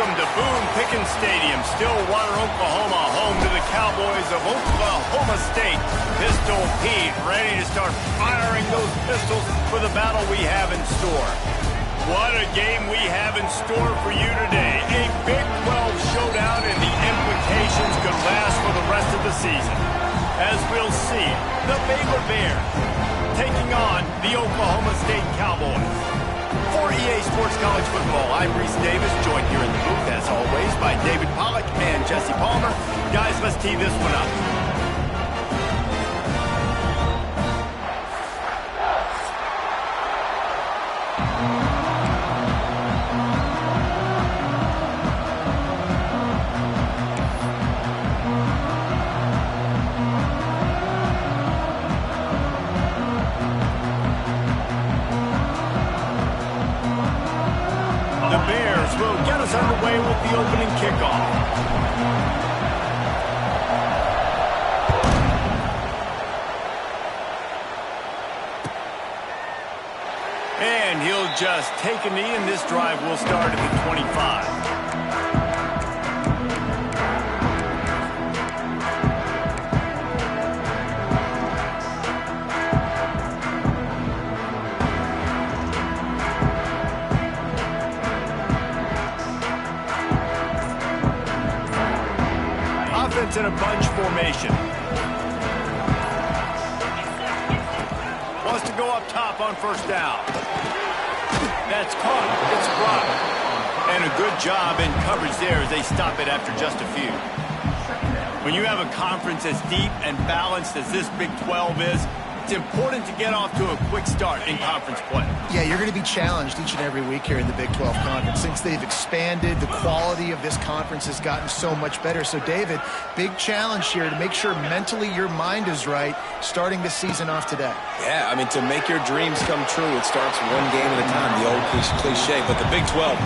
From the Boone Pickens Stadium, Stillwater, Oklahoma, home to the Cowboys of Oklahoma State. Pistol Pete ready to start firing those pistols for the battle we have in store. What a game we have in store for you today. A Big 12 showdown, and the implications could last for the rest of the season. As we'll see, the Baylor Bears taking on the Oklahoma State Cowboys. For EA Sports College Football, I'm Reese Davis, joined here in the booth, as always, by David Pollack and Jesse Palmer. Guys, let's tee this one up. The Bears will get us underway with the opening kickoff. And he'll just take a knee, and this drive will start at the 25. In a bunch formation. Wants to go up top on first down. That's caught. It's brought. And a good job in coverage there as they stop it after just a few. When you have a conference as deep and balanced as this Big 12 is, it's important to get off to a quick start in conference play. Yeah, you're going to be challenged each and every week here in the Big 12 Conference. Since they've expanded, the quality of this conference has gotten so much better. So, David, big challenge here to make sure mentally your mind is right starting the season off today. Yeah, I mean, to make your dreams come true, it starts one game at a time, the old cliche. But the Big 12,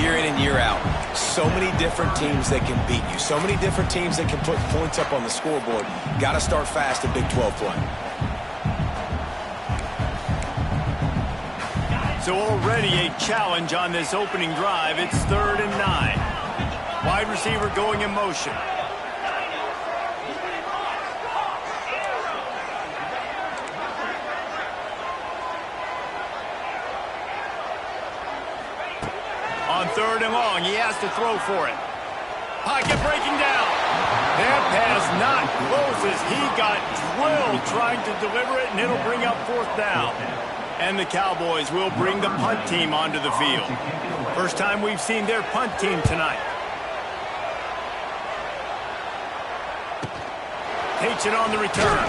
year in and year out, so many different teams that can beat you, so many different teams that can put points up on the scoreboard. Got to start fast in Big 12 play. So already a challenge on this opening drive. It's 3rd and 9. Wide receiver going in motion. On 3rd and long, he has to throw for it. Pocket breaking down. That pass not close as he got drilled trying to deliver it, and it'll bring up 4th down. And the Cowboys will bring the punt team onto the field. First time we've seen their punt team tonight. Takes it on the return.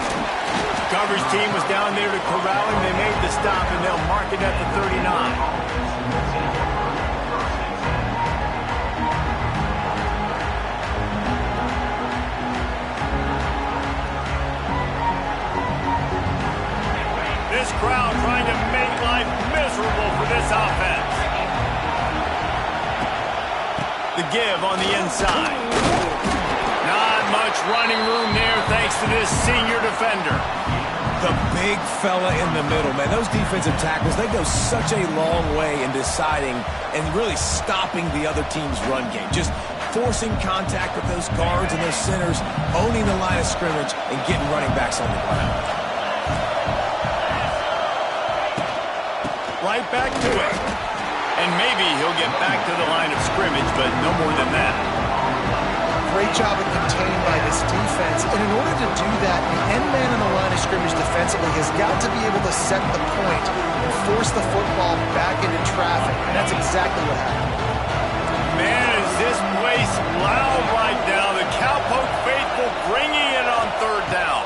Coverage team was down there to corral him. They made the stop, and they'll mark it at the 39. This crowd trying to make life miserable for this offense. The give on the inside. Not much running room there thanks to this senior defender. The big fella in the middle, man. Those defensive tackles, they go such a long way in deciding and really stopping the other team's run game. Just forcing contact with those guards and those centers, owning the line of scrimmage, and getting running backs on the ground. Right back to it. And maybe he'll get back to the line of scrimmage, but no more than that. Great job of contained by this defense. And in order to do that, the end man on the line of scrimmage defensively has got to be able to set the point and force the football back into traffic. And that's exactly what happened. Man, is this place loud right now. The Cowpoke faithful bringing it on 3rd down.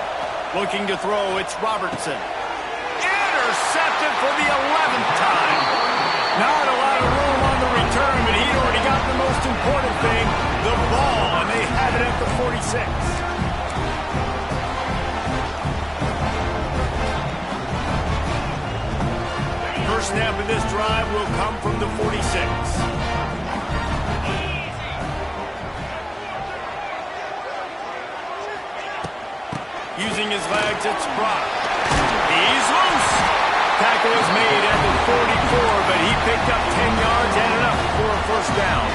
Looking to throw, it's Robertson. Intercepted for the 11th time. Not a lot of room on the return, but he'd already got the most important thing, the ball, and they have it at the 46. First snap of this drive will come from the 46. Using his legs, it's Brock. He's loose. Tackle is made at the 44, but he picked up 10 yards and enough for a first down.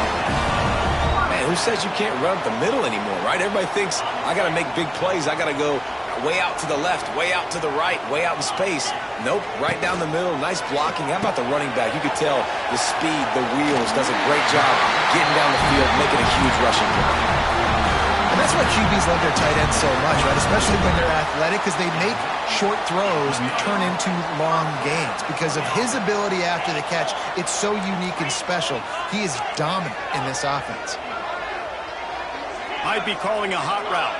who says you can't run up the middle anymore, right? Everybody thinks, I got to make big plays. I got to go way out to the left, way out to the right, way out in space. Nope, right down the middle. Nice blocking. How about the running back? You could tell the speed, the wheels, does a great job getting down the field, making a huge rushing play. And that's why QBs love their tight ends so much, right? Especially when they're athletic, because they make short throws and turn into long gains. Because of his ability after the catch, it's so unique and special. He is dominant in this offense. Might be calling a hot route.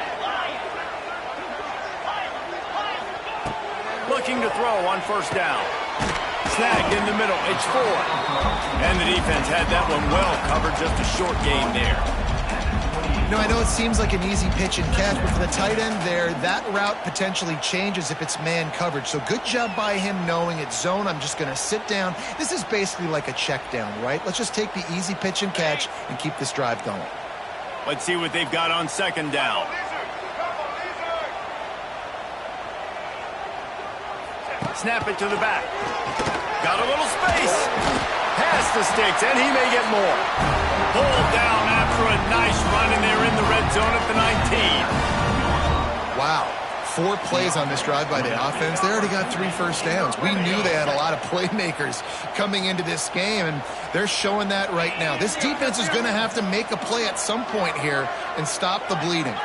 Looking to throw on first down. Snagged in the middle. It's 4. And the defense had that one well covered. Just a short gain there. You know, I know it seems like an easy pitch and catch, but for the tight end there, that route potentially changes if it's man coverage. So good job by him knowing it's zone. I'm just going to sit down. This is basically like a check down, right? Let's just take the easy pitch and catch and keep this drive going. Let's see what they've got on second down. Snap it to the back. Got a little space. Past the sticks, and he may get more. Pulled down after a nice run, and they're in the red zone at the 19. Wow. 4 plays on this drive by the offense. They already got 3 first downs. We knew they had a lot of playmakers coming into this game, and they're showing that right now. This defense is going to have to make a play at some point here and stop the bleeding.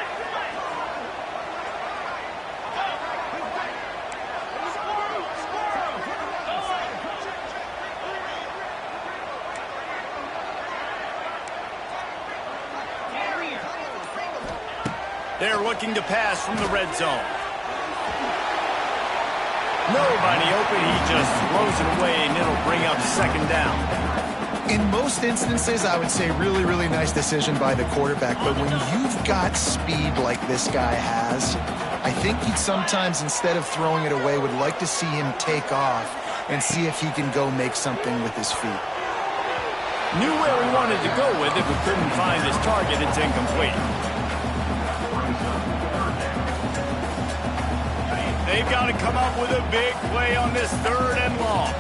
They're looking to pass from the red zone. Nobody open. He just throws it away, and it'll bring up second down. In most instances, I would say really, really nice decision by the quarterback. But when you've got speed like this guy has, I think he'd sometimes, instead of throwing it away, would like to see him take off and see if he can go make something with his feet. Knew where he wanted to go with it, but couldn't find his target. It's incomplete. They've got to come up with a big play on this 3rd and long.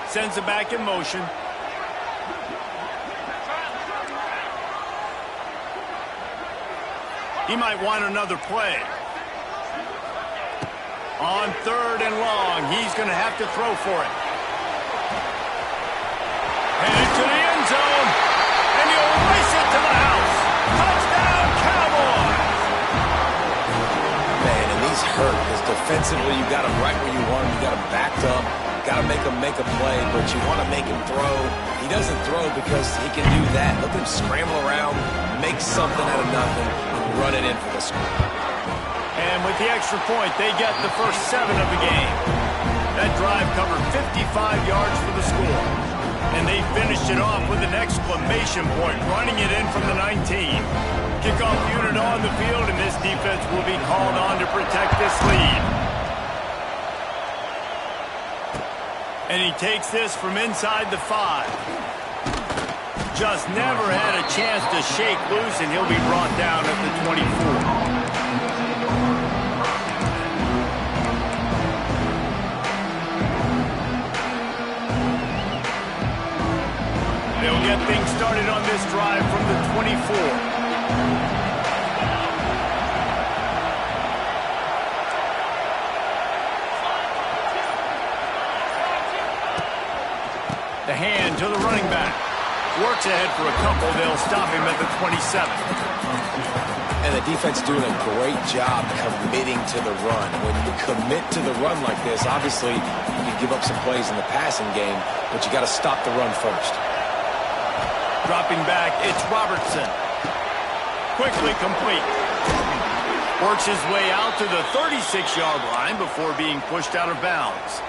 Sends it back in motion. He might want another play. On 3rd and long, he's going to have to throw for it. Headed to the end zone, and he'll race it to the house. Touchdown, Cowboys! Man, and he's hurt because defensively you got him right where you want him. You got him backed up. Got to make him make a play, but you want to make him throw. He doesn't throw because he can do that. Let him scramble around, make something out of nothing, and run it in for the score. And with the extra point, they get the first 7 of the game. That drive covered 55 yards for the score. And they finished it off with an exclamation point, running it in from the 19. Kickoff unit on the field, and this defense will be called on to protect this lead. And he takes this from inside the 5. Just never had a chance to shake loose, and he'll be brought down at the 24. They'll get things started on this drive from the 24. The hand to the running back. Works ahead for a couple. They'll stop him at the 27. And the defense doing a great job committing to the run. When you commit to the run like this, obviously you can give up some plays in the passing game, but you got to stop the run first. Dropping back, it's Robertson. Quickly complete. Works his way out to the 36-yard line before being pushed out of bounds.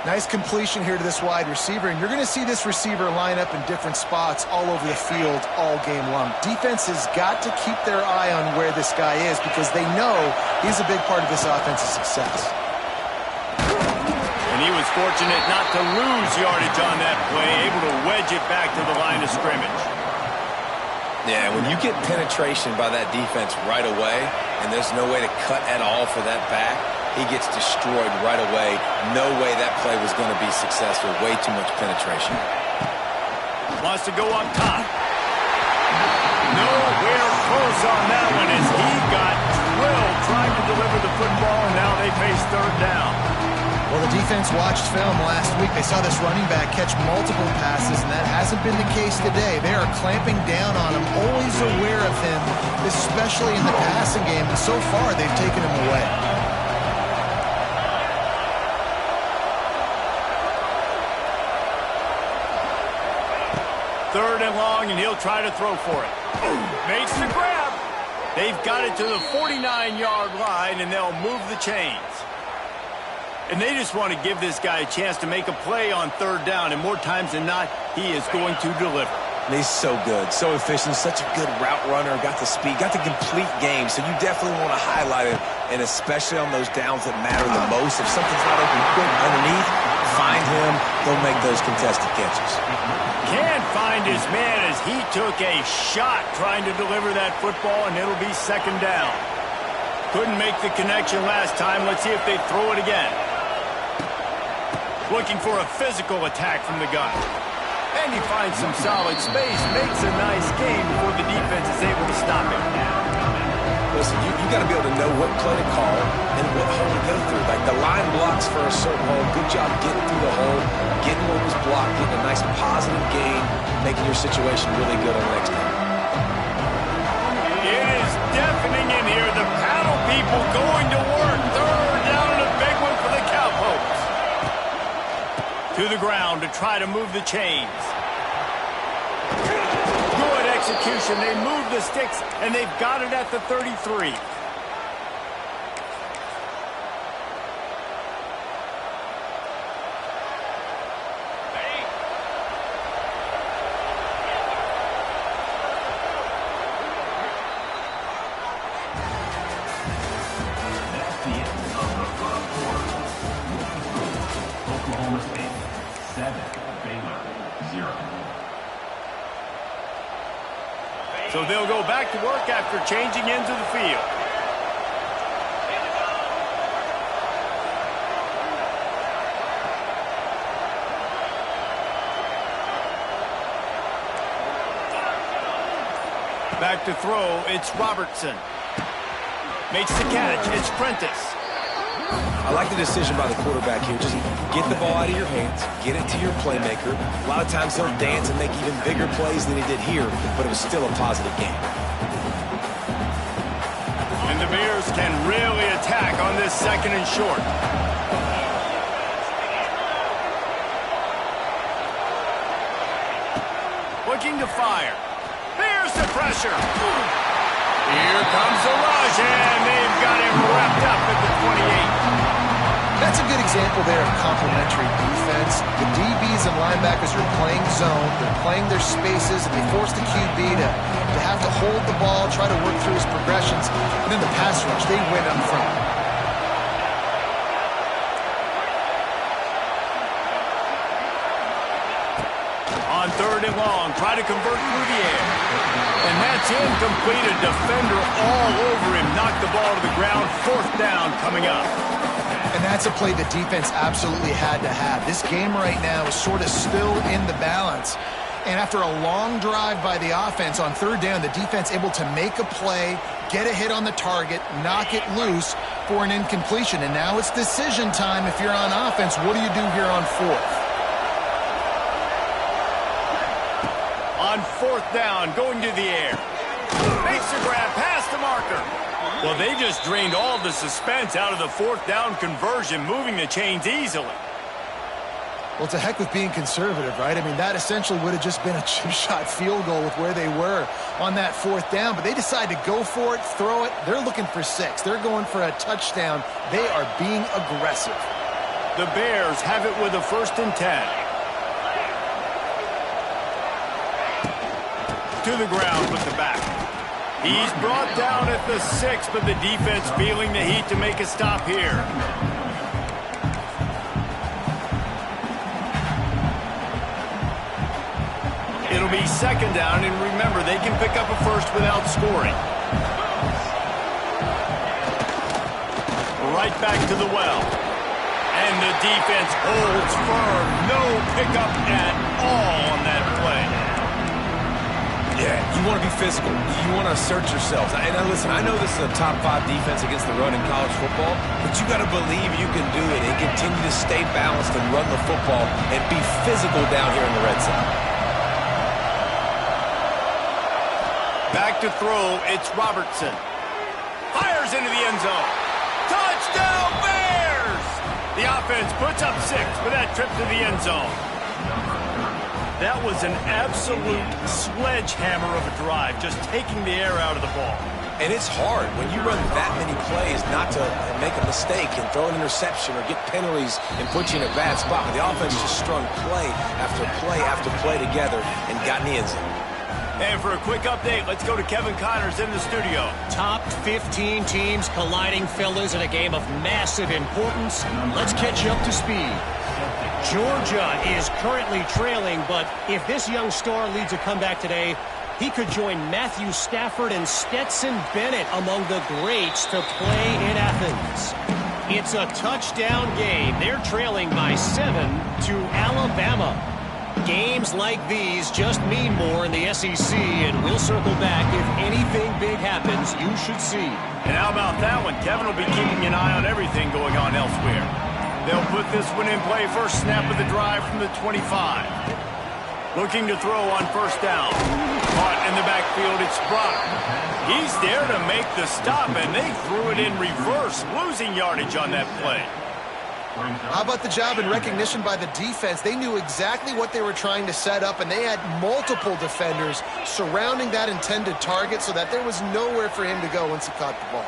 Nice completion here to this wide receiver, and you're going to see this receiver line up in different spots all over the field all game long. Defense has got to keep their eye on where this guy is because they know he's a big part of this offense's success. And he was fortunate not to lose yardage on that play, able to wedge it back to the line of scrimmage. Yeah, when you get penetration by that defense right away, and there's no way to cut at all for that back, he gets destroyed right away. No way that play was going to be successful. Way too much penetration. Wants to go up top. Nowhere close on that one as he got drilled trying to deliver the football, and now they face third down. Well, the defense watched film last week. They saw this running back catch multiple passes, and that hasn't been the case today. They are clamping down on him, always aware of him, especially in the passing game, and so far they've taken him away. Third and long, and he'll try to throw for it. Makes the grab. They've got it to the 49-yard line, and they'll move the chains. And they just want to give this guy a chance to make a play on third down, and more times than not, he is going to deliver. He's so good, so efficient, such a good route runner, got the speed, got the complete game, so you definitely want to highlight it, and especially on those downs that matter the most. If something's not open quick underneath, find him, they'll make those contested catches. Can't find his man as he took a shot trying to deliver that football, and it'll be second down. Couldn't make the connection last time. Let's see if they throw it again. Looking for a physical attack from the gun. And he finds some solid space, makes a nice game before the defense is able to stop him. Listen, you got to be able to know what play to call and what hole to go through. Like the line blocks for a certain hole. Good job getting through the hole, getting what was blocked, getting a nice positive gain, making your situation really good on the next time. It is deafening in here. The paddle people going to work. Third down and a big one for the Cowpokes. To the ground to try to move the chains. Good execution. They move the sticks, and they've got it at the 33. So they'll go back to work after changing into the field. Back to throw, it's Robertson. Makes the catch, it's Prentice. I like the decision by the quarterback here. Just get the ball out of your hands, get it to your playmaker. A lot of times he'll dance and make even bigger plays than he did here, but it was still a positive game. And the Bears can really attack on this second and short. Looking to fire. Bears the pressure. Here comes the rush, and they've got him wrapped up at the 28. That's a good example there of complementary defense. The DBs and linebackers are playing zone, they're playing their spaces, and they force the QB to have to hold the ball, try to work through his progressions, and then the pass rush, they win up front. On third and long, try to convert through the air. And that's incomplete. A defender all over him. Knocked the ball to the ground. Fourth down coming up. And that's a play the defense absolutely had to have. This game right now is sort of still in the balance. And after a long drive by the offense on third down, the defense able to make a play, get a hit on the target, knock it loose for an incompletion. And now it's decision time if you're on offense. What do you do here on fourth? On fourth down, going to the air. Makes the grab past the marker. Well, they just drained all the suspense out of the fourth down conversion, moving the chains easily. Well, to heck with being conservative, right? I mean, that essentially would have just been a chip-shot field goal with where they were on that fourth down. But they decided to go for it, throw it. They're looking for 6. They're going for a touchdown. They are being aggressive. The Bears have it with a 1st and 10. To the ground with the back. He's brought down at the 6, but the defense feeling the heat to make a stop here. It'll be second down, and remember, they can pick up a first without scoring. right back to the well. And the defense holds firm. No pickup at all on that play. Yeah, you want to be physical. You want to assert yourselves. And listen, I know this is a top 5 defense against the run in college football, but you got to believe you can do it and continue to stay balanced and run the football and be physical down here in the red zone. Back to throw, it's Robertson. Fires into the end zone. Touchdown Bears! The offense puts up 6 for that trip to the end zone. That was an absolute sledgehammer of a drive, just taking the air out of the ball. And it's hard when you run that many plays not to make a mistake and throw an interception or get penalties and put you in a bad spot. But the offense just strung play after play after play together and got in the end zone. And for a quick update, let's go to Kevin Connors in the studio. Top 15 teams colliding, fellas, in a game of massive importance. Let's catch you up to speed. Georgia is currently trailing, but if this young star leads a comeback today, he could join Matthew Stafford and Stetson Bennett among the greats to play in Athens. It's a touchdown game. They're trailing by 7 to Alabama. Games like these just mean more in the SEC, and we'll circle back. If anything big happens, you should see. And how about that one? Kevin will be keeping an eye on everything going on elsewhere. They'll put this one in play. First snap of the drive from the 25. Looking to throw on first down. Caught in the backfield, it's Brock. He's there to make the stop, and they threw it in reverse, losing yardage on that play. How about the job and recognition by the defense? They knew exactly what they were trying to set up, and they had multiple defenders surrounding that intended target so that there was nowhere for him to go once he caught the ball.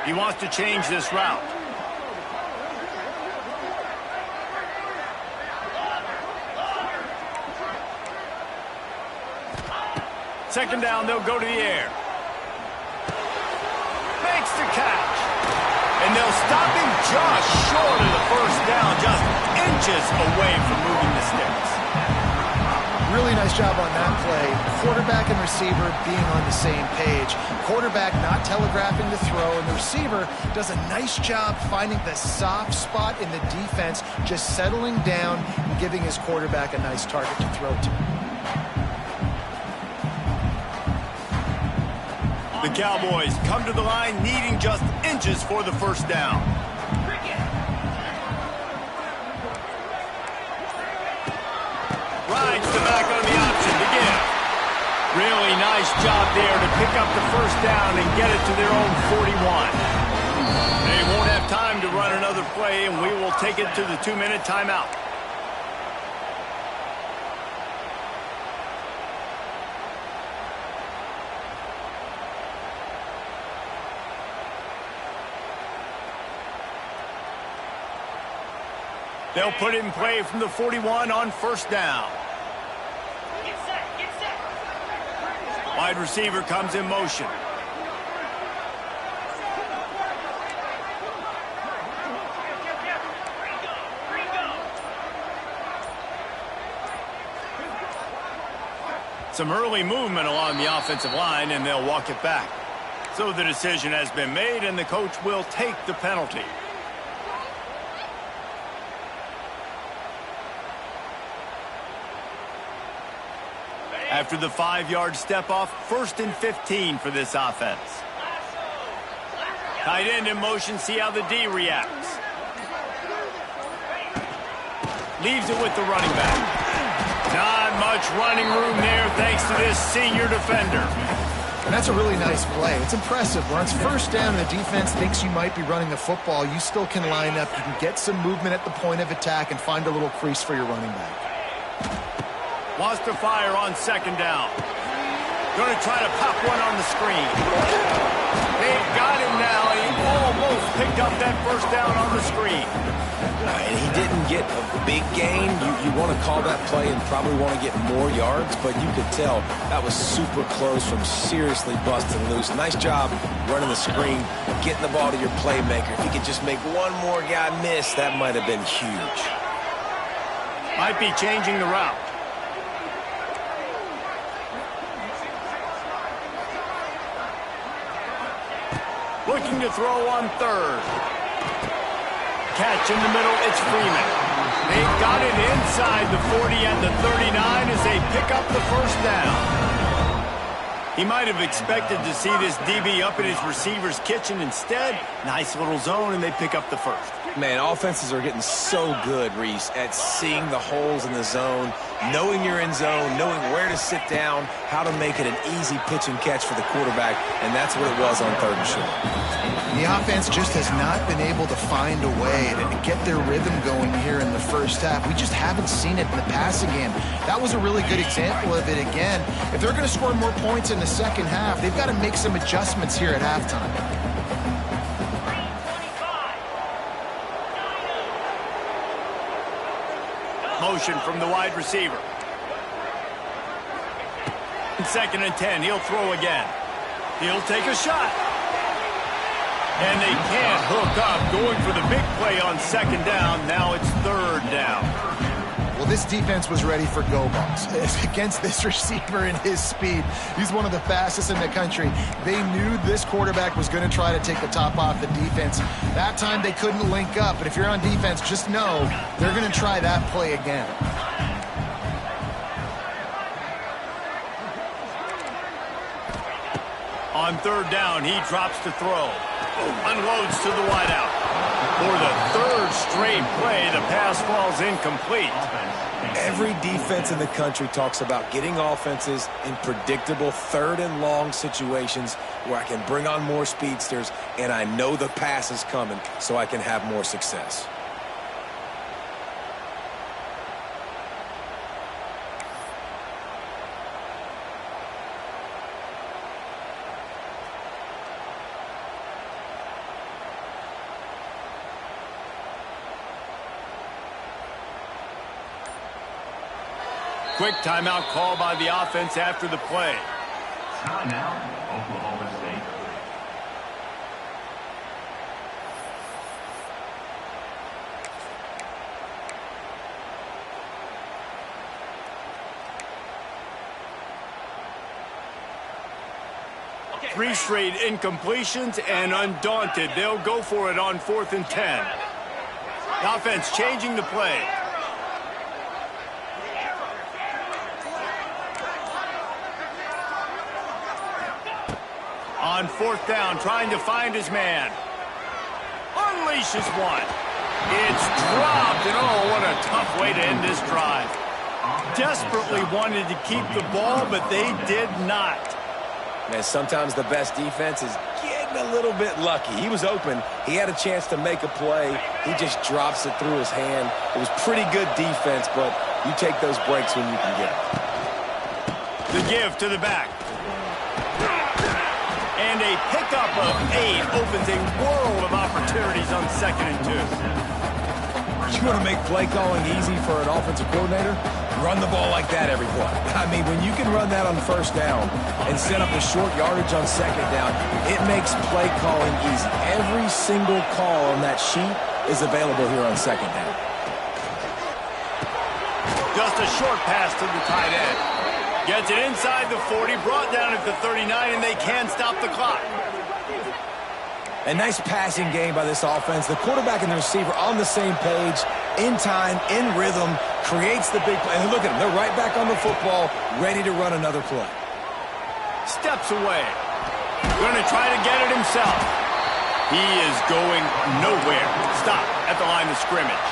He wants to change this route. Second down, they'll go to the air. Makes the catch. And they'll stop him just short of the first down, just inches away from moving the sticks. Really nice job on that play. Quarterback and receiver being on the same page. Quarterback not telegraphing the throw, and the receiver does a nice job finding the soft spot in the defense, just settling down and giving his quarterback a nice target to throw to. The Cowboys come to the line needing just inches for the first down. Rides the back on the option to give. Really nice job there to pick up the first down and get it to their own 41. They won't have time to run another play, and we will take it to the 2-minute timeout. They'll put it in play from the 41 on first down. Wide receiver comes in motion. Some early movement along the offensive line, and they'll walk it back. So the decision has been made, and the coach will take the penalty. After the 5-yard step-off, 1st and 15 for this offense. Tight end in motion, see how the D reacts. Leaves it with the running back. Not much running room there thanks to this senior defender. And that's a really nice play. It's impressive. When it's first down and the defense thinks you might be running the football, you still can line up. You can get some movement at the point of attack and find a little crease for your running back. Wants to fire on second down. Going to try to pop one on the screen. They've got him now. He almost picked up that first down on the screen. And he didn't get a big gain. You want to call that play and probably want to get more yards, but you could tell that was super close from seriously busting loose. Nice job running the screen, getting the ball to your playmaker. If he could just make one more guy miss, that might have been huge. Might be changing the route. Looking to throw on third. Catch in the middle, it's Freeman. They've got it inside the 40 and the 39 as they pick up the first down. He might have expected to see this DB up in his receiver's kitchen. Instead, nice little zone, and they pick up the first. Man, offenses are getting so good, Reese, at seeing the holes in the zone, knowing you're in zone, knowing where to sit down, how to make it an easy pitch and catch for the quarterback, and that's what it was on third and short. The offense just has not been able to find a way to get their rhythm going here in the first half. We just haven't seen it in the passing game. That was a really good example of it again. If they're going to score more points in the second half, they've got to make some adjustments here at halftime. Motion from the wide receiver. Second and 10, he'll throw again. He'll take a shot. And they can't hook up, going for the big play on second down. Now it's third down. Well, this defense was ready for go balls. Against this receiver and his speed, he's one of the fastest in the country. They knew this quarterback was going to try to take the top off the defense. That time they couldn't link up, but if you're on defense, just know they're going to try that play again. On third down, he drops to throw. Unloads to the wideout. For the third straight play, the pass falls incomplete. Every defense in the country talks about getting offenses in predictable third and long situations where I can bring on more speedsters and I know the pass is coming so I can have more success. Quick timeout call by the offense after the play. Timeout, Oklahoma State. Three straight incompletions, and undaunted, they'll go for it on 4th and 10. The offense changing the play. On 4th down, trying to find his man. Unleashes one. It's dropped, and oh, what a tough way to end this drive. Desperately wanted to keep the ball, but they did not. Man, sometimes the best defense is getting a little bit lucky. He was open. He had a chance to make a play. He just drops it through his hand. It was pretty good defense, but you take those breaks when you can get them. The give to the back. And a pickup of 8 opens a world of opportunities on 2nd and 2. You want to make play calling easy for an offensive coordinator? Run the ball like that every play. I mean, when you can run that on first down and set up the short yardage on second down, it makes play calling easy. Every single call on that sheet is available here on second down. Just a short pass to the tight end. Gets it inside the 40, brought down at the 39, and they can stop the clock. A nice passing game by this offense. The quarterback and the receiver on the same page, in time, in rhythm, creates the big play. And look at them. They're right back on the football, ready to run another play. Steps away. Going to try to get it himself. He is going nowhere. Stop at the line of scrimmage.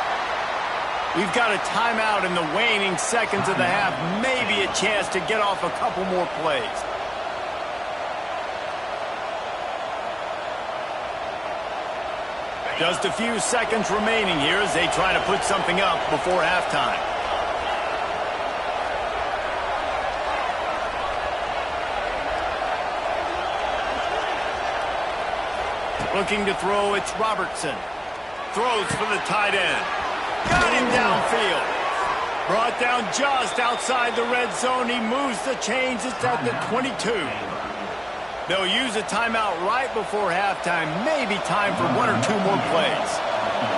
We've got a timeout in the waning seconds of the half. Maybe a chance to get off a couple more plays. Just a few seconds remaining here as they try to put something up before halftime. Looking to throw, it's Robertson. Throws for the tight end. Got him downfield. Brought down just outside the red zone. He moves the chains. It's at the 22. They'll use a timeout right before halftime. Maybe time for 1 or 2 more plays.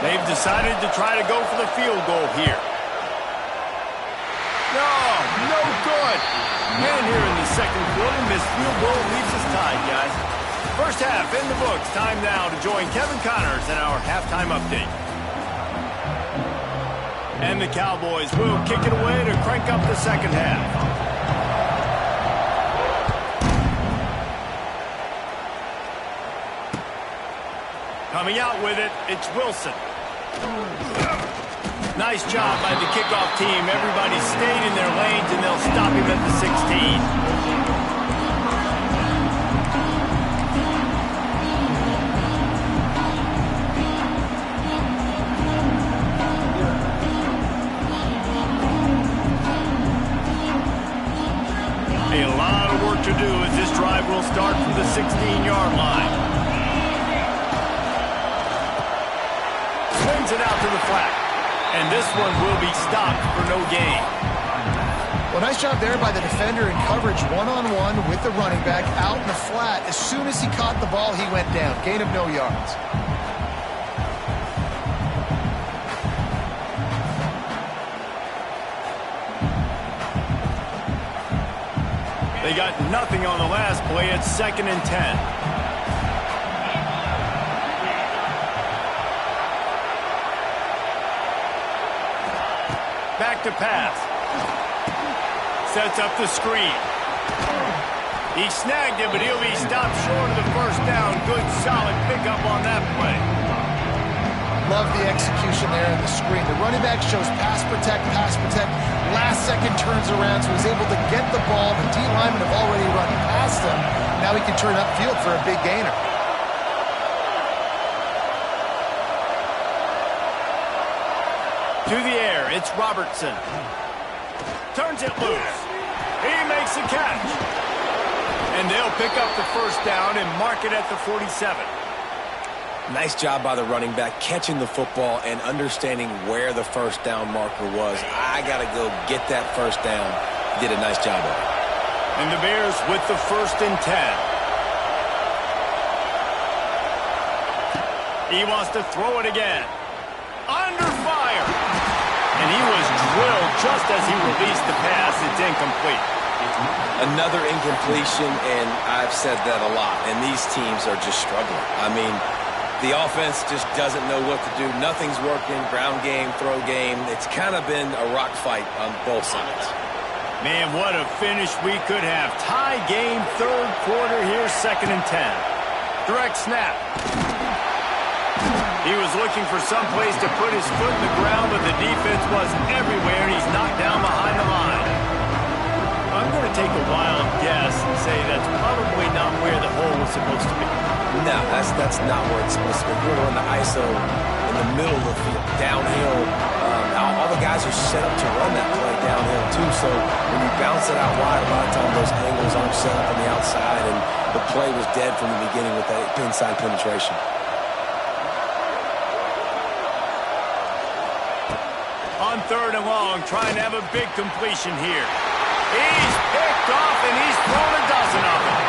They've decided to try to go for the field goal here. No good. And here in the second quarter, missed field goal leaves us tied, guys. First half in the books. Time now to join Kevin Connors in our halftime update. And the Cowboys will kick it away to crank up the second half. Coming out with it, it's Wilson. Nice job by the kickoff team. Everybody stayed in their lanes, and they'll stop him at the 16. A lot of work to do as this drive will start from the 16-yard line. Swings it out to the flat. And this one will be stopped for no gain. Well, nice job there by the defender in coverage one-on-one with the running back out in the flat. As soon as he caught the ball, he went down. Gain of no yards. They got nothing on the last play. It's 2nd and 10. Back to pass. Sets up the screen. He snagged it, but he'll be stopped short of the first down. Good, solid pickup on that play. Love the execution there in the screen. The running back shows pass protect, pass protect. Last second turns around, so he's able to get the ball. The D linemen have already run past him. Now he can turn upfield for a big gainer. To the air, it's Robertson. Turns it loose. He makes the catch. And they'll pick up the first down and mark it at the 47. Nice job by the running back catching the football and understanding where the first down marker was. I got to go get that first down. Did a nice job of it. And the Bears with the 1st and 10. He wants to throw it again. Under fire. And he was drilled just as he released the pass. It's incomplete. Another incompletion, and I've said that a lot. And these teams are just struggling. I mean, the offense just doesn't know what to do. Nothing's working. Ground game, throw game. It's kind of been a rock fight on both sides. Man, what a finish we could have. Tie game, 3rd quarter here, 2nd and 10. Direct snap. He was looking for some place to put his foot in the ground, but the defense was everywhere, and he's knocked down behind the line. I'm going to take a wild guess and say that's probably not where the hole was supposed to be. No, that's not where it's supposed to be. We're on the ISO in the middle of the field, downhill. All the guys are set up to run that play downhill, too, so when you bounce it out wide, a lot of times those angles aren't set up on the outside, and the play was dead from the beginning with that inside penetration. On 3rd and long, trying to have a big completion here. He's picked off, and he's thrown a dozen of them.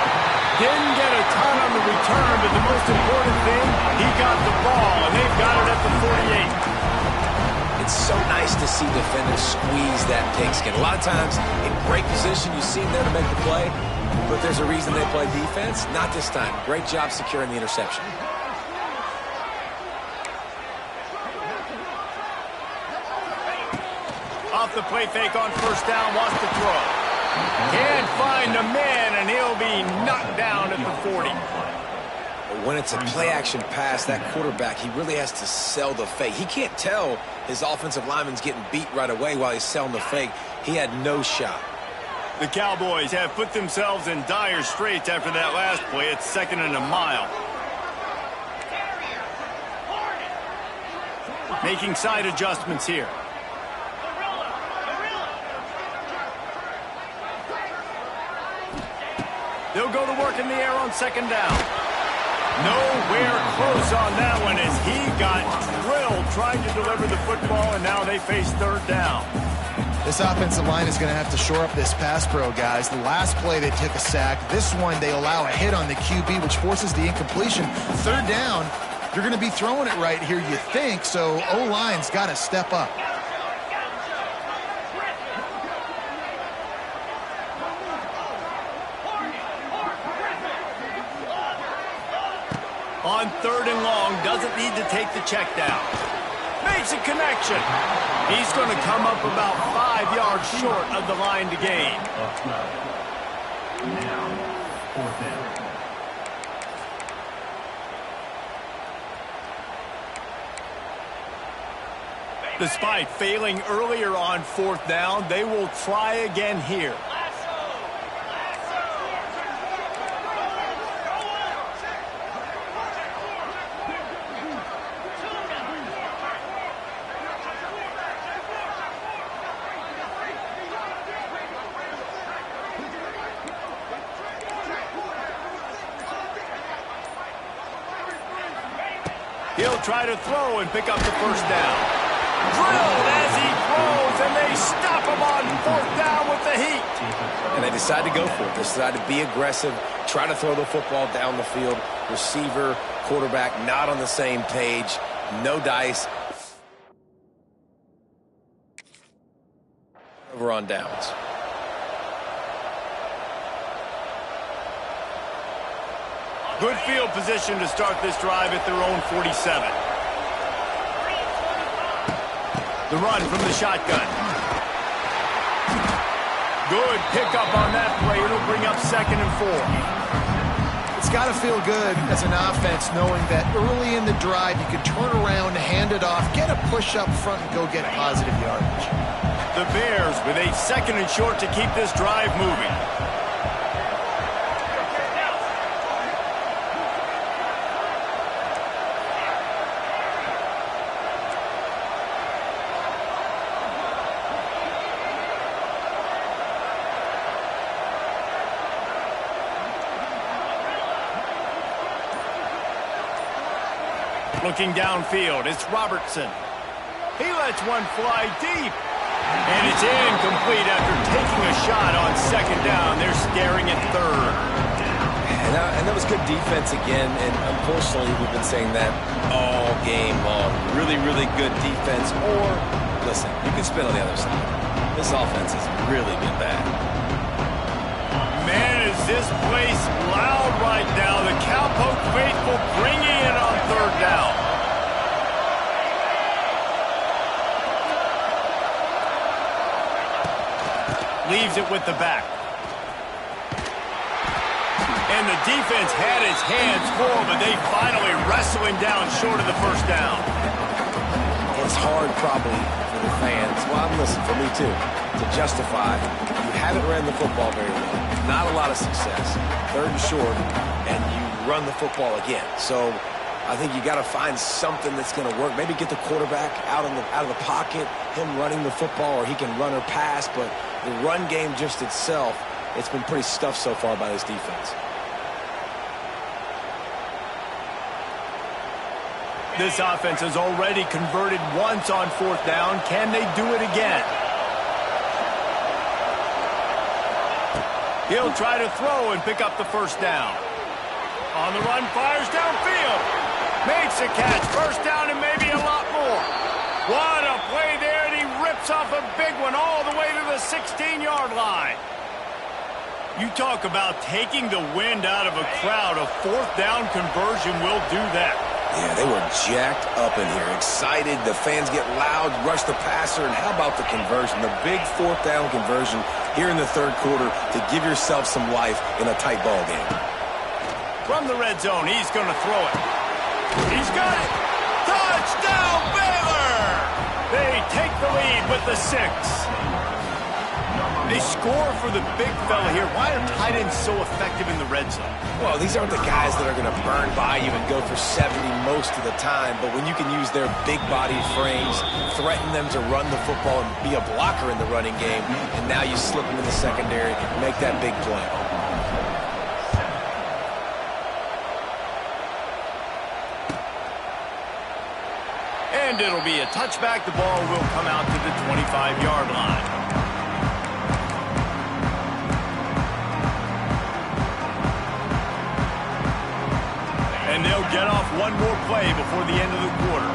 Didn't get a ton on the return, but the most important thing, he got the ball, and they've got it at the 48. It's so nice to see defenders squeeze that pigskin. A lot of times, in great position, you see them there to make the play, but there's a reason they play defense. Not this time. Great job securing the interception. Off the play fake on 1st down, wants to throw. Can't find a man, and he'll be knocked down at the 40. When it's a play-action pass, that quarterback, he really has to sell the fake. He can't tell his offensive lineman's getting beat right away while he's selling the fake. He had no shot. The Cowboys have put themselves in dire straits after that last play. It's 2nd and a mile. Making side adjustments here. They'll go to work in the air on 2nd down. Nowhere close on that one as he got drilled trying to deliver the football, and now they face 3rd down. This offensive line is going to have to shore up this pass pro, guys. The last play they took a sack. This one they allow a hit on the QB, which forces the incompletion. 3rd down, you're going to be throwing it right here, you think, so O-line's got to step up. 3rd and long, doesn't need to take the check down. Makes a connection. He's going to come up about 5 yards short of the line to gain. Now, 4th down. Despite failing earlier on 4th down, they will try again here. He'll try to throw and pick up the 1st down. Drilled as he throws, and they stop him on 4th down with the heat. And they decide to go for it. They decide to be aggressive, try to throw the football down the field. Receiver, quarterback, not on the same page. No dice. Over on downs. Good field position to start this drive at their own 47. The run from the shotgun. Good pickup on that play. It'll bring up 2nd and 4. It's got to feel good as an offense knowing that early in the drive you can turn around, hand it off, get a push up front, and go get positive yardage. The Bears with a 2nd and short to keep this drive moving. Looking downfield, it's Robertson. He lets one fly deep. And it's incomplete after taking a shot on 2nd down. They're staring at 3rd. And that was good defense again. And unfortunately, we've been saying that all game long. Really, really good defense. Or, listen, you can spin on the other side. This offense has really been bad. Man, is this place loud right now. The Cowpoke faithful bringing it on 3rd down. Leaves it with the back. And the defense had his hands full, but they finally wrestle him down short of the 1st down. It's hard probably for the fans, well, listen, for me too, to justify you haven't ran the football very well. Not a lot of success. 3rd and short, and you run the football again. So I think you got to find something that's going to work. Maybe get the quarterback out of the pocket, him running the football, or he can run or pass. But the run game just itself, it's been pretty stuffed so far by this defense. This offense has already converted once on 4th down. Can they do it again? He'll try to throw and pick up the 1st down. On the run, fires downfield. Makes a catch. 1st down and maybe a lot more. What a play there, and he rips off a big one all the way to the 16-yard line. You talk about taking the wind out of a crowd. A 4th down conversion will do that. Yeah, they were jacked up in here, excited. The fans get loud, rush the passer, and how about the conversion? The big 4th down conversion here in the 3rd quarter to give yourself some life in a tight ball game. From the red zone, he's going to throw it. He's got it. Touchdown, Baylor! They take the lead with the 6. They score for the big fella here. Why are tight ends so effective in the red zone? Well, these aren't the guys that are going to burn by you and go for 70 most of the time, but when you can use their big body frames, threaten them to run the football and be a blocker in the running game, and now you slip them in the secondary and make that big play. And it'll be a touchback. The ball will come out to the 25-yard line. And they'll get off one more play before the end of the quarter.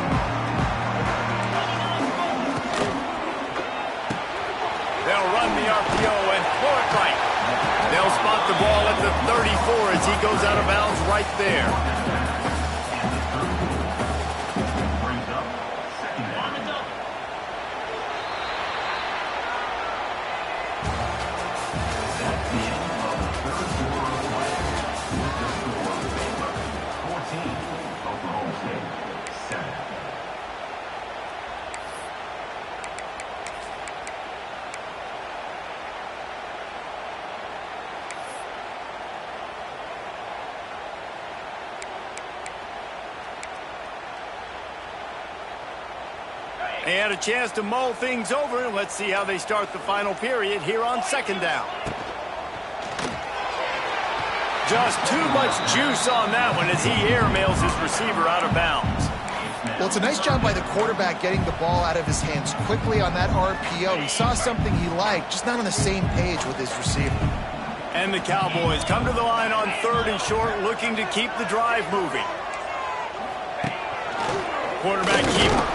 They'll run the RPO and throw it right. They'll spot the ball at the 34 as he goes out of bounds right there. They had a chance to mull things over. Let's see how they start the final period here on second down. Just too much juice on that one as he airmails his receiver out of bounds. Well, it's a nice job by the quarterback getting the ball out of his hands quickly on that RPO. He saw something he liked, just not on the same page with his receiver. And the Cowboys come to the line on 3rd and short, looking to keep the drive moving. Quarterback keeper.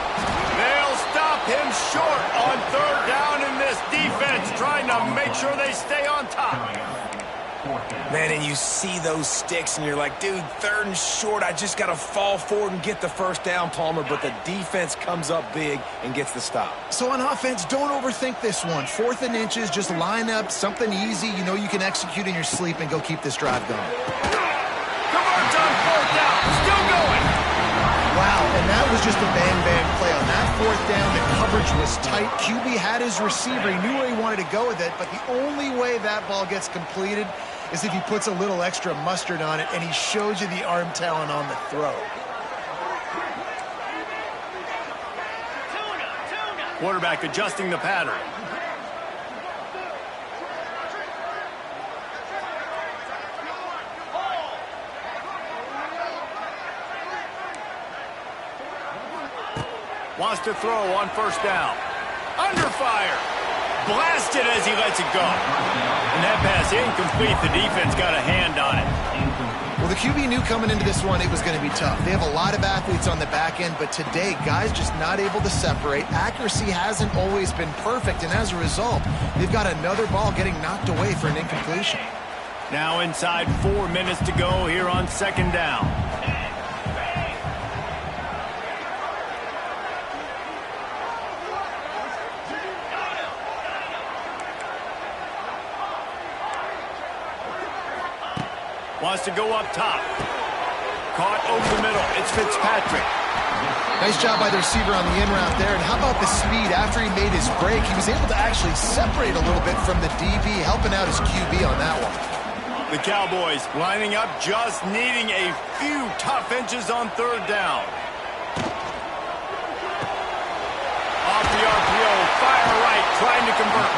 They'll stop him short on 3rd down in this defense, trying to make sure they stay on top. Man, and you see those sticks, and you're like, dude, 3rd and short, I just got to fall forward and get the first down, Palmer, but the defense comes up big and gets the stop. So on offense, don't overthink this one. 4th and inches, just line up something easy you know you can execute in your sleep and go keep this drive going. Converts on 4th down, still going. Wow, and that was just a bang-bang play. On that 4th down, the coverage was tight. QB had his receiver. He knew where he wanted to go with it, but the only way that ball gets completed is if he puts a little extra mustard on it, and he shows you the arm talent on the throw. Quarterback adjusting the pattern. Wants to throw on 1st down. Under fire. Blasted as he lets it go. And that pass incomplete. The defense got a hand on it. Well, the QB knew coming into this one it was going to be tough. They have a lot of athletes on the back end, but today, guys just not able to separate. Accuracy hasn't always been perfect, and as a result, they've got another ball getting knocked away for an incompletion. Now inside 4 minutes to go here on 2nd down. Wants to go up top. Caught over the middle. It's Fitzpatrick. Nice job by the receiver on the in route there. And how about the speed after he made his break? He was able to actually separate a little bit from the DB, helping out his QB on that one. The Cowboys lining up, just needing a few tough inches on 3rd down. Off the RPO, fire right, trying to convert.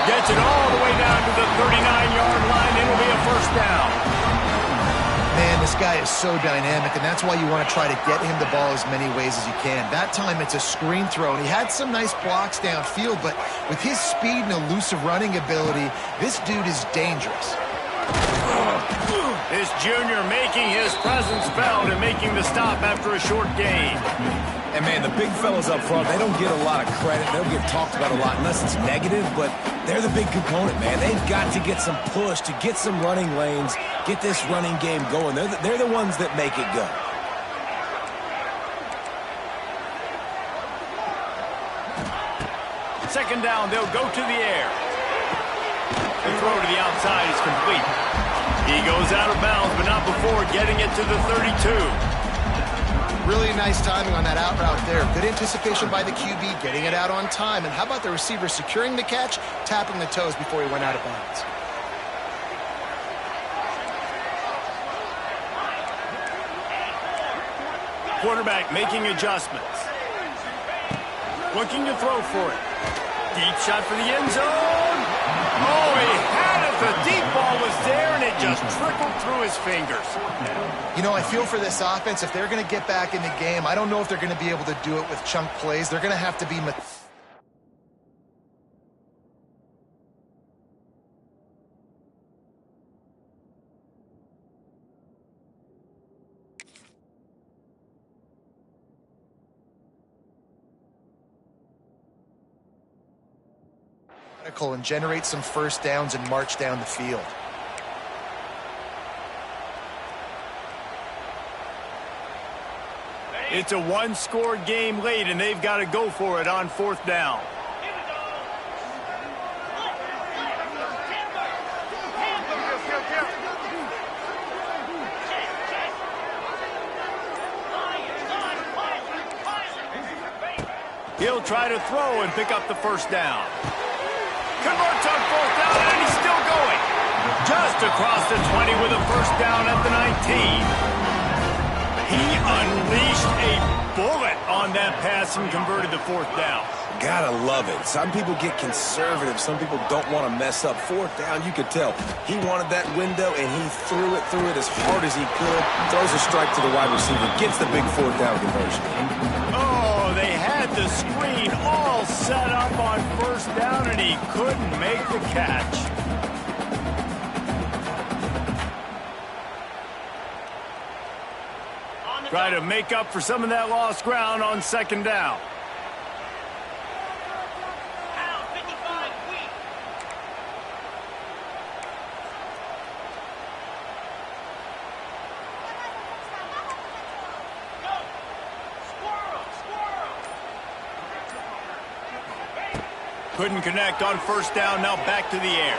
Gets it all the way down to the 39-yard line. It'll be a 1st down. Man, this guy is so dynamic, and that's why you want to try to get him the ball as many ways as you can. That time, it's a screen throw, and he had some nice blocks downfield, but with his speed and elusive running ability, this dude is dangerous. This junior making his presence felt and making the stop after a short gain. And, man, the big fellas up front, they don't get a lot of credit. They don't get talked about a lot unless it's negative, but they're the big component, man. They've got to get some push, to get some running lanes, get this running game going. They're the ones that make it go. Second down, they'll go to the air. The throw to the outside is complete. He goes out of bounds, but not before getting it to the 32. Really nice timing on that out route there. Good anticipation by the QB, getting it out on time. And how about the receiver securing the catch, tapping the toes before he went out of bounds? Quarterback making adjustments. Looking to throw for it. Deep shot for the end zone. Oh, he had it. The deep ball was there, and it just trickled through his fingers. You know, I feel for this offense, if they're going to get back in the game, I don't know if they're going to be able to do it with chunk plays. They're going to have to be and generate some first downs and march down the field. It's a one-score game late, and they've got to go for it on 4th down. He'll try to throw and pick up the 1st down. Converts on 4th down, and he's still going. Just across the 20 with a 1st down at the 19. He unleashed a bullet. on that pass and converted the fourth down. Gotta love it. Some people get conservative. Some people don't want to mess up. Fourth down, you could tell. He wanted that window, and he threw it as hard as he could. Throws a strike to the wide receiver. Gets the big fourth down conversion. Oh, they had the screen all set up on first down, and he couldn't make the catch. Try to make up for some of that lost ground on second down. Couldn't connect on first down, now back to the air.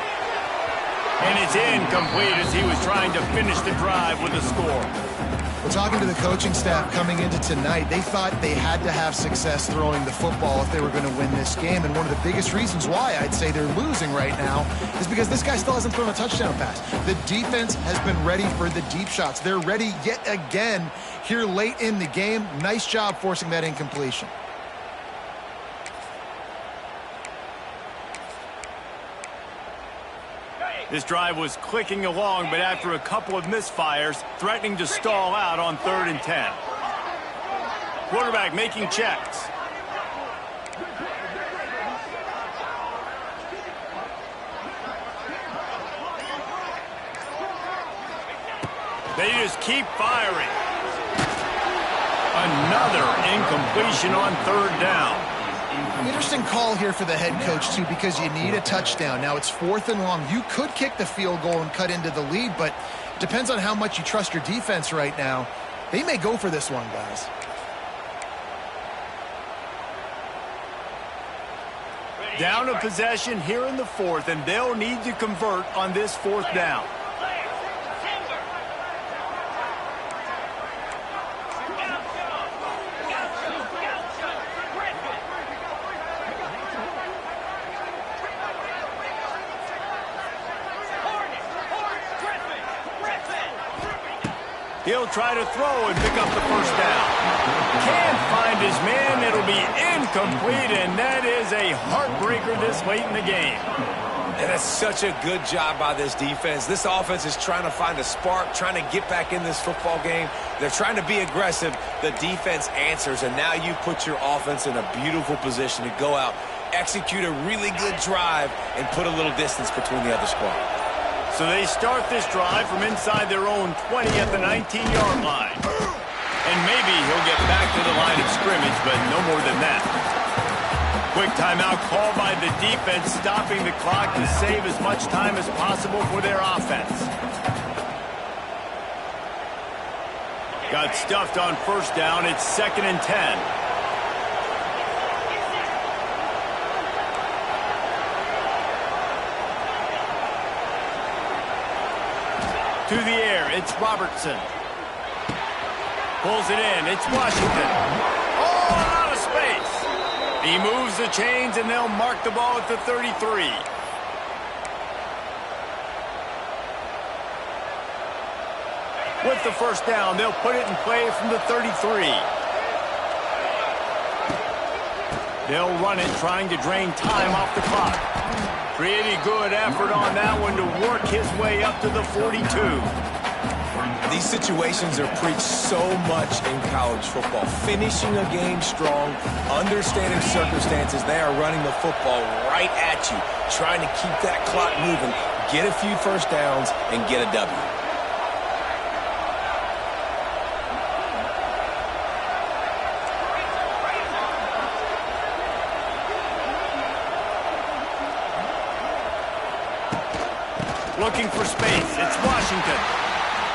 And it's incomplete as he was trying to finish the drive with a score. Well, talking to the coaching staff coming into tonight, they thought they had to have success throwing the football if they were going to win this game. And one of the biggest reasons why I'd say they're losing right now is because this guy still hasn't thrown a touchdown pass. The defense has been ready for the deep shots. They're ready yet again here late in the game. Nice job forcing that incompletion. This drive was clicking along, but after a couple of misfires, threatening to stall out on 3rd and 10. Quarterback making checks. They just keep firing. Another incompletion on 3rd down. Interesting call here for the head coach, too, because you need a touchdown. Now, it's 4th and long. You could kick the field goal and cut into the lead, but it depends on how much you trust your defense right now. They may go for this one, guys. Down a possession here in the 4th, and they'll need to convert on this 4th down. He'll try to throw and pick up the first down. Can't find his man. It'll be incomplete, and that is a heartbreaker this late in the game. And that's such a good job by this defense. This offense is trying to find a spark, trying to get back in this football game. They're trying to be aggressive. The defense answers, and now you put your offense in a beautiful position to go out, execute a really good drive, and put a little distance between the other squad. So they start this drive from inside their own 20 at the 19-yard line. And maybe he'll get back to the line of scrimmage, but no more than that. Quick timeout called by the defense, stopping the clock to save as much time as possible for their offense. Got stuffed on first down. It's 2nd and 10. To the air, it's Robertson. Pulls it in, it's Washington. Oh, out of space. He moves the chains, and they'll mark the ball at the 33. With the first down, they'll put it in play from the 33. They'll run it, trying to drain time off the clock. Pretty good effort on that one to work his way up to the 42. These situations are preached so much in college football. Finishing a game strong, understanding circumstances. They are running the football right at you, trying to keep that clock moving, get a few first downs, and get a W. Looking for space. It's Washington.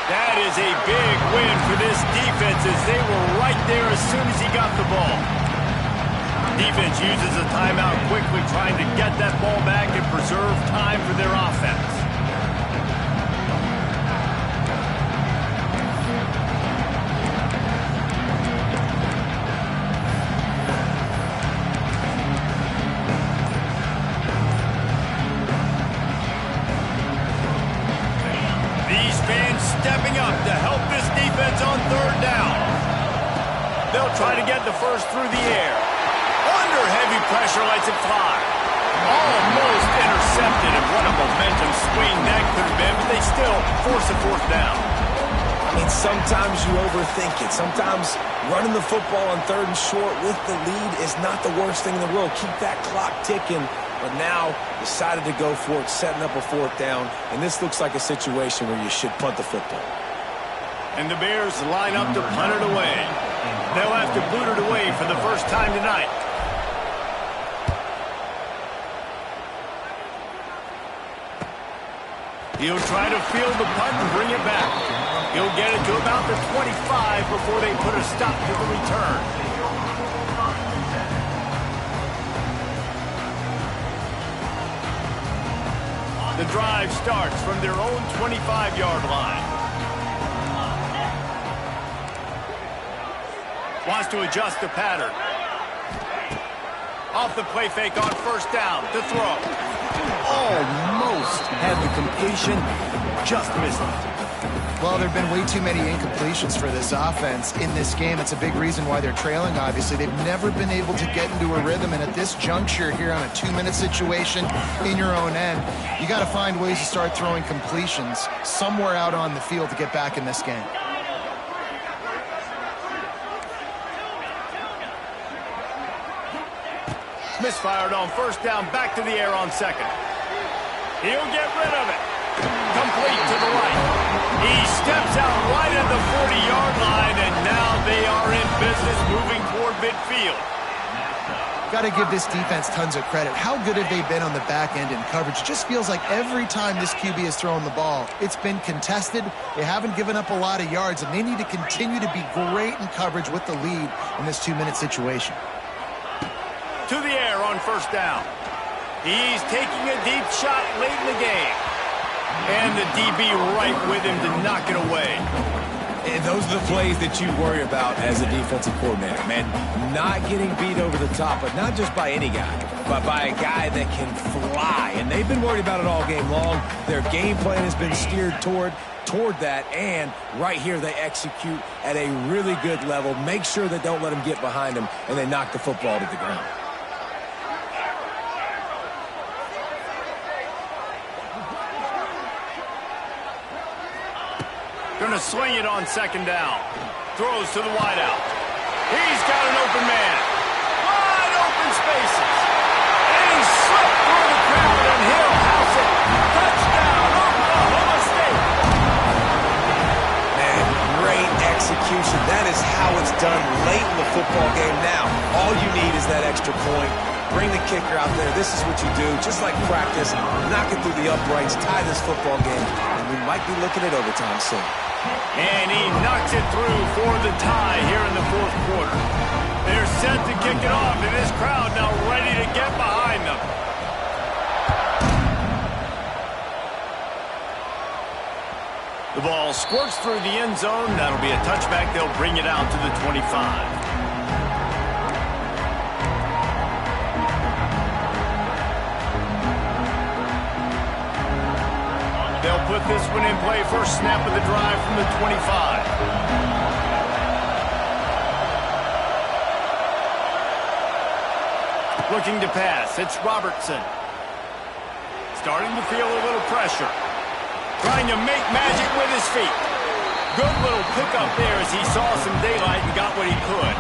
That is a big win for this defense as they were right there as soon as he got the ball. Defense uses a timeout quickly, trying to get that ball back and preserve time for their offense. Stepping up to help this defense on 3rd down. They'll try to get the first through the air. Under heavy pressure, lets it fly. Almost intercepted, and what a momentum swing that could have been, but they still force a fourth down. I mean, sometimes you overthink it. Sometimes running the football on 3rd and short with the lead is not the worst thing in the world. Keep that clock ticking. But now decided to go for it, setting up a 4th down. And this looks like a situation where you should punt the football. And the Bears line up to punt it away. They'll have to boot it away for the first time tonight. He'll try to field the punt and bring it back. He'll get it to about the 25 before they put a stop to the return. The drive starts from their own 25-yard line. Wants to adjust the pattern. Off the play fake on 1st down to throw. Almost had the completion, just missed it. Well, there have been way too many incompletions for this offense in this game. It's a big reason why they're trailing, obviously. They've never been able to get into a rhythm, and at this juncture here on a 2-minute situation in your own end, you got to find ways to start throwing completions somewhere out on the field to get back in this game. Misfired on 1st down, back to the air on 2nd. He'll get rid of it. Complete to the right. He steps out right at the 40-yard line, and now they are in business moving toward midfield. Got to give this defense tons of credit. How good have they been on the back end in coverage? It just feels like every time this QB has thrown the ball, it's been contested. They haven't given up a lot of yards, and they need to continue to be great in coverage with the lead in this 2-minute situation. To the air on 1st down. He's taking a deep shot late in the game. And the DB right with him to knock it away. And those are the plays that you worry about as a defensive coordinator, man. Not getting beat over the top, but not just by any guy, but by a guy that can fly. And they've been worried about it all game long. Their game plan has been steered toward that, and right here they execute at a really good level. Make sure they don't let them get behind them, and they knock the football to the ground. Going to swing it on 2nd down. Throws to the wideout. He's got an open man. Wide open spaces. And he slipped through the crowd, and he'll house it. Touchdown, Oklahoma State. Man, great execution. That is how it's done late in the football game now. All you need is that extra point. Bring the kicker out there. This is what you do. Just like practice, knock it through the uprights, tie this football game, and we might be looking at overtime soon. And he knocks it through for the tie here in the 4th quarter. They're set to kick it off, and this crowd now ready to get behind them. The ball squirts through the end zone. That'll be a touchback. They'll bring it out to the 25. They'll put this one in play. First snap of the drive from the 25. Looking to pass. It's Robertson. Starting to feel a little pressure. Trying to make magic with his feet. Good little pickup there as he saw some daylight and got what he could.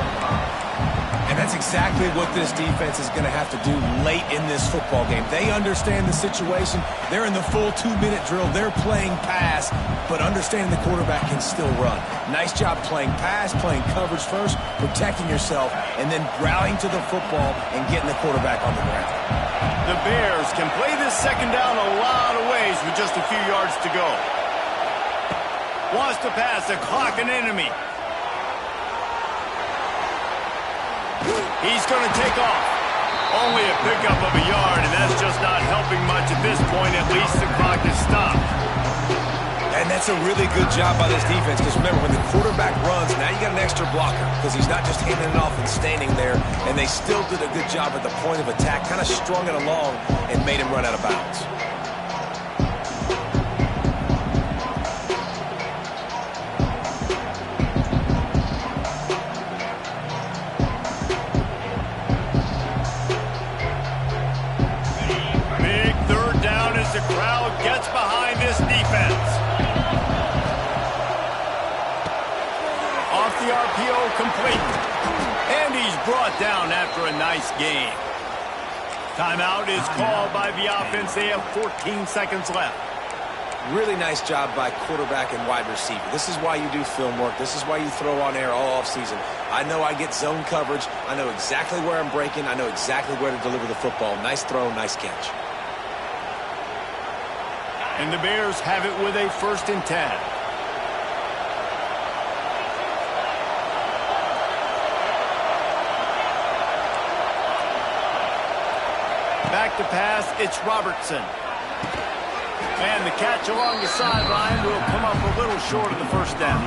And that's exactly what this defense is going to have to do late in this football game. They understand the situation. They're in the full 2-minute drill. They're playing pass, but understanding the quarterback can still run. Nice job playing pass, playing coverage first, protecting yourself, and then rallying to the football and getting the quarterback on the ground. The Bears can play this 2nd down a lot of ways with just a few yards to go. Wants to pass, the clock an enemy. He's going to take off. Only a pickup of a yard, and that's just not helping much at this point. At least the clock is stopped. And that's a really good job by this defense, because remember, when the quarterback runs, now you got an extra blocker, because he's not just handing it off and standing there, and they still did a good job at the point of attack, kind of strung it along and made him run out of bounds. brought down after a nice game. Timeout is called by the offense. They have 14 seconds left. Really nice job by quarterback and wide receiver. This is why you do film work. This is why you throw on air all offseason. I know I get zone coverage. I know exactly where I'm breaking. I know exactly where to deliver the football. Nice throw, nice catch. And the Bears have it with a 1st and 10. Back to pass, it's Robertson. And the catch along the sideline will come up a little short of the 1st down.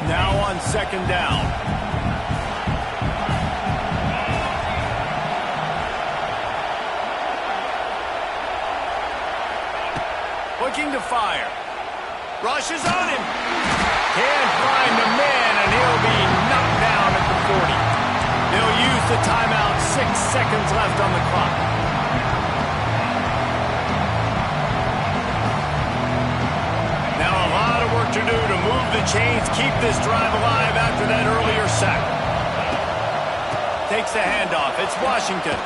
Now on 2nd down. Looking to fire. Rushes on him. Can't find the man, and he'll be knocked down at the 40. They'll use the timeout. 6 seconds left on the clock. Now a lot of work to do to move the chains, keep this drive alive after that earlier sack. Takes the handoff. It's Washington.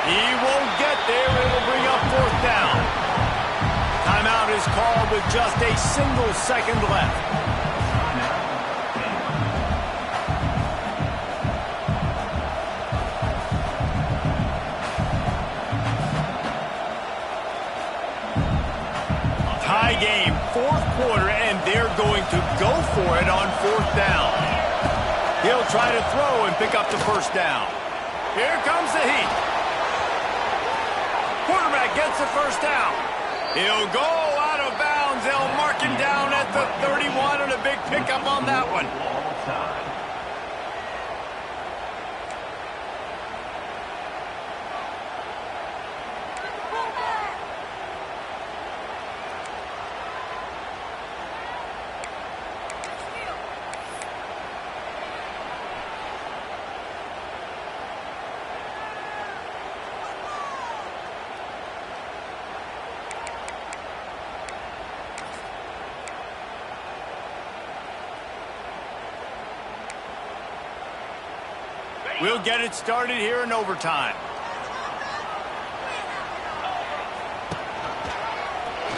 He won't get there. It'll bring up 4th down. Timeout is called with just a single second left. Tie game, 4th quarter, and they're going to go for it on 4th down. He'll try to throw and pick up the 1st down. Here comes the heat. Quarterback gets the 1st down. He'll go out of bounds. They'll mark him down at the 31, and a big pickup on that one. We'll get it started here in overtime.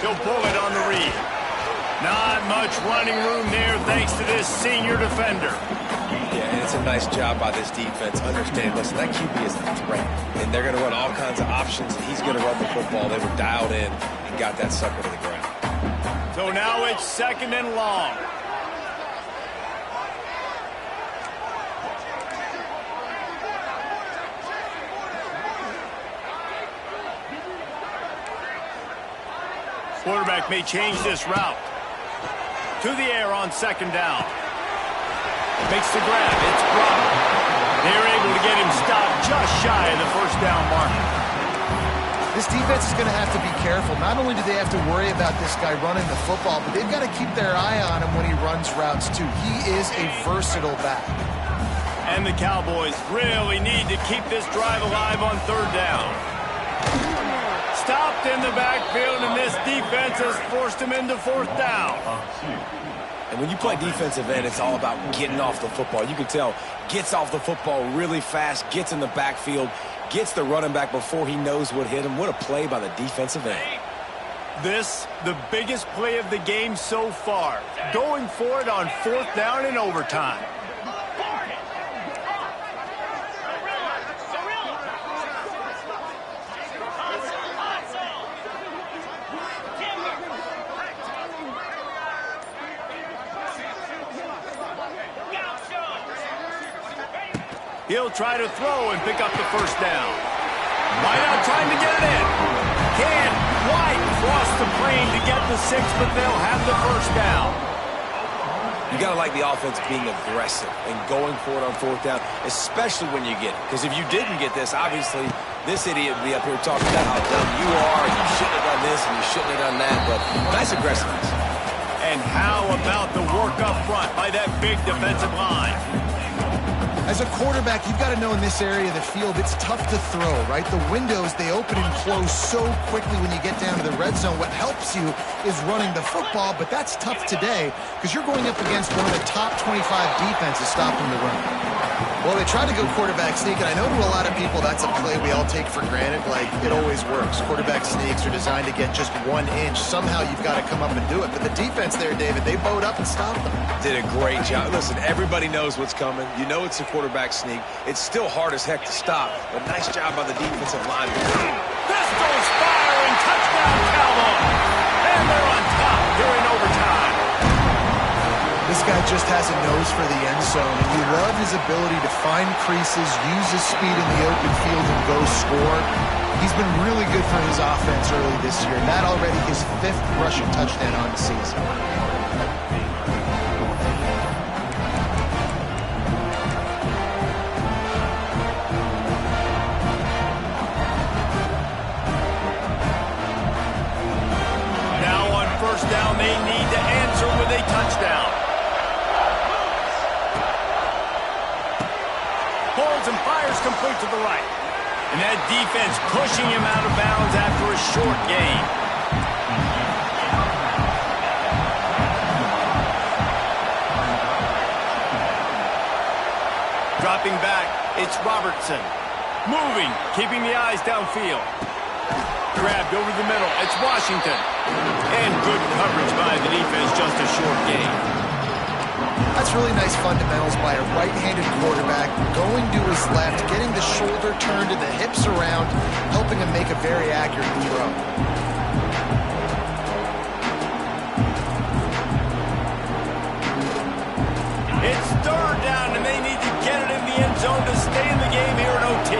He'll pull it on the read. Not much running room there thanks to this senior defender. Yeah, and it's a nice job by this defense. Understand, listen, that QB is a threat. And they're going to run all kinds of options. And he's going to run the football. They were dialed in and got that sucker to the ground. So now it's 2nd and long. Quarterback may change this route. To the air on 2nd down. Makes the grab. It's blocked. They're able to get him stopped just shy of the 1st down mark. This defense is going to have to be careful. Not only do they have to worry about this guy running the football, but they've got to keep their eye on him when he runs routes too. He is a versatile back. And the Cowboys really need to keep this drive alive on 3rd down. Stopped in the backfield, and this defense has forced him into 4th down. And when you play defensive end, it's all about getting off the football. You can tell, gets off the football really fast, gets in the backfield, gets the running back before he knows what hit him. What a play by the defensive end. This, the biggest play of the game so far. Going for it on 4th down in overtime. He'll try to throw and pick up the 1st down. Wide out trying to get it in. Can't quite cross the plane to get the 6, but they'll have the 1st down. You got to like the offense being aggressive and going for it on 4th down, especially when you get it. Because if you didn't get this, obviously, this idiot would be up here talking about how dumb you are, and you shouldn't have done this, and you shouldn't have done that. But nice aggressiveness. And how about the work up front by that big defensive line? As a quarterback, you've got to know in this area of the field, it's tough to throw, right? The windows, they open and close so quickly when you get down to the red zone. What helps you is running the football, but that's tough today because you're going up against one of the top 25 defenses stopping the run. Well, they tried to go quarterback sneak, and I know to a lot of people that's a play we all take for granted. Like, it always works. Quarterback sneaks are designed to get just 1 inch. Somehow you've got to come up and do it. But the defense there, David, they bowed up and stopped them. Did a great job. Listen, everybody knows what's coming. You know it's a quarterback sneak. It's still hard as heck to stop, but nice job by the defensive line. Pistols firing, touchdown Cowboys! And they're on top here in overtime. This guy just has a nose for the end zone, and you love his ability to find creases, use his speed in the open field, and go score. He's been really good for his offense early this year, and that already his 5th rushing touchdown on the season. Now on first down, they need to answer with a touchdown. Holds and fires complete to the right. And that defense pushing him out of bounds after a short gain. Dropping back, it's Robertson. Moving, keeping the eyes downfield. Grabbed over the middle, it's Washington. And good coverage by the defense, just a short gain. That's really nice fundamentals by a right-handed quarterback, going to his left, getting the shoulder turned and the hips around, helping him make a very accurate throw. It's third down, and they need to get it in the end zone to stay in the game here in OT.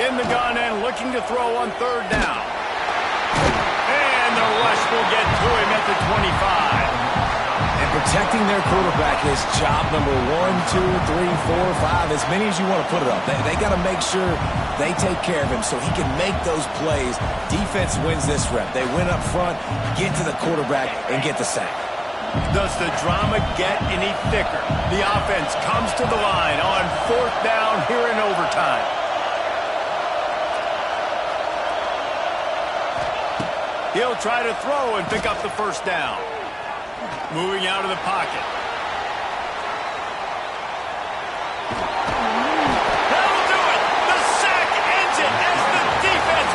In the gun and looking to throw on third down. And the rush will get to him at the 25. And protecting their quarterback is job number 1, 2, 3, 4, 5, as many as you want to put it up. They got to make sure they take care of him so he can make those plays. Defense wins this rep. They win up front, get to the quarterback, and get the sack. Does the drama get any thicker? The offense comes to the line on fourth down here in overtime. He'll try to throw and pick up the first down. Moving out of the pocket.